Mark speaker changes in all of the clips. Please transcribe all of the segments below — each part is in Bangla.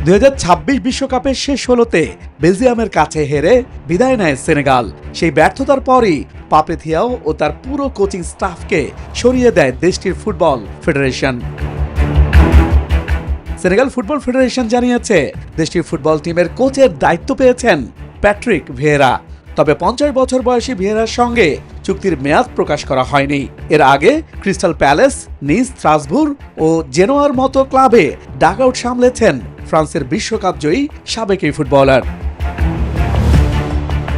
Speaker 1: 2026 বিশ্বকাপের শেষ ষোলোতে বেলজিয়ামের কাছে হেরে বিদায় নেয় সেনেগাল। সেই ব্যর্থতার পরই পাপে থিয়াও ও তার পুরো কোচিং স্টাফকে সরিয়ে দেয় দেশটির football federation. Senegal football federation জানিয়েছে দেশটির ফুটবল টিমের কোচের দায়িত্ব পেয়েছেন প্যাট্রিক ভিয়েরা। তবে 50 বছর বয়সী ভিয়েরার সঙ্গে চুক্তির মেয়াদ প্রকাশ করা হয়নি। এর আগে ক্রিস্টাল প্যালেস, নিস, স্ট্রাসবুর্গ ও জেনোয়ার মতো ক্লাবে ডাকআউট সামলেছেন ফ্রান্সের বিশ্বকাপ জয়ী সাবেক এই ফুটবলার।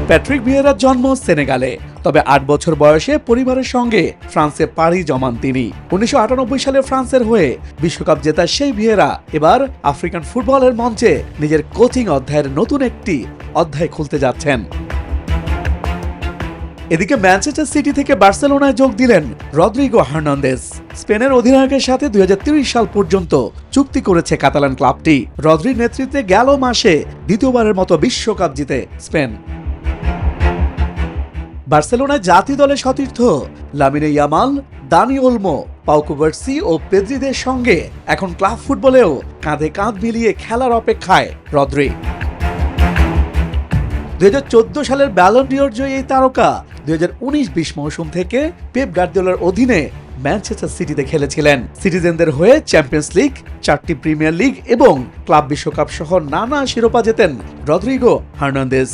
Speaker 1: প্যাট্রিক ভিয়েরার জন্ম সেনেগালে, তবে 8 বছর বয়সে পরিবারের সঙ্গে ফ্রান্সে পাড়ি জমান তিনি। 1998 সালে ফ্রান্সের হয়ে বিশ্বকাপ জেতা সেই ভিয়েরা এবার আফ্রিকান ফুটবলের মঞ্চে নিজের কোচিং অধ্যায়ের নতুন একটি অধ্যায় খুলতে যাচ্ছেন। এদিকে ম্যানচেস্টার সিটি থেকে বার্সেলোনায় যোগ দিলেন রদ্রিগো হার্নান্দেজ। স্পেনের অধিনায়কের সাথে 2030 সাল পর্যন্ত চুক্তি করেছে কাতালান ক্লাবটি। রদ্রির নেতৃত্বে গেল মাসে দ্বিতীয়বারের মতো বিশ্বকাপ জিতে স্পেন। বার্সেলোনায় জাতীয় দলে সতীর্থ Lamine Yamal, Dani Olmo, Pau Cubarsi ও পেদ্রিদের সঙ্গে এখন ক্লাব ফুটবলেও কাঁধে কাঁধ মিলিয়ে খেলার অপেক্ষায় রদ্রি। 2014 সালের ব্যালন ডিওর জয়ী এই তারকা 2019-20 মৌসুম থেকে পেপ গার্দিওলার অধীনে ম্যানচেস্টার সিটিতে খেলেছিলেন। সিটিজেনদের হয়ে চ্যাম্পিয়ন্স লিগ, 4টি প্রিমিয়ার লিগ এবং ক্লাব বিশ্বকাপ সহ নানা শিরোপা জেতেন রদ্রিগো হার্নান্দেজ।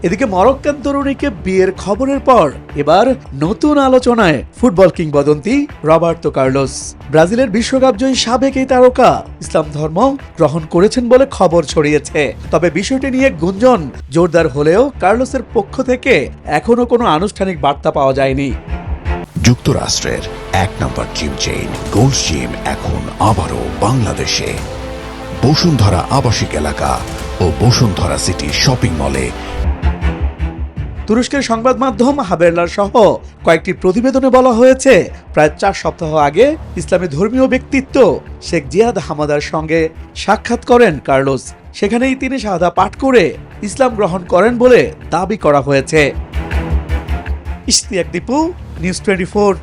Speaker 1: এদিকে মরক্কান তরুণীকে বিয়ের খবরের পর এবার নতুন আলোচনায় ফুটবল কিংবদন্তি রবার্তো কার্লোস। ব্রাজিলের বিশ্বকাপ জয়ী সাবেক এই তারকা ইসলাম ধর্ম গ্রহণ করেছেন বলে খবর ছড়িয়েছে। তবে বিষয়টি নিয়ে গুঞ্জন জোরদার হলেও কার্লোসের পক্ষ থেকে এখনো কোনো আনুষ্ঠানিক বার্তা পাওয়া যায়নি।
Speaker 2: যুক্তরাষ্ট্রের 1 নম্বর জিম চেইন গোল্ড জিম এখন আবারও বাংলাদেশে। বসুন্ধরা আবাসিক এলাকা ও বসুন্ধরা সিটি শপিং মলে।
Speaker 1: তুরস্কের সংবাদ মাধ্যম হাবেরলার সহ কয়েকটি প্রতিবেদনে বলা হয়েছে, প্রায় 4 সপ্তাহ আগে ইসলামী ধর্মীয় ব্যক্তিত্ব শেখ জিয়াদ হামাদার সঙ্গে সাক্ষাৎ করেন কার্লোস। সেখানেই তিনি শাহাদা পাঠ করে ইসলাম গ্রহণ করেন বলে দাবি করা হয়েছে। ইশতিয়াক দীপু, নিউজ 24।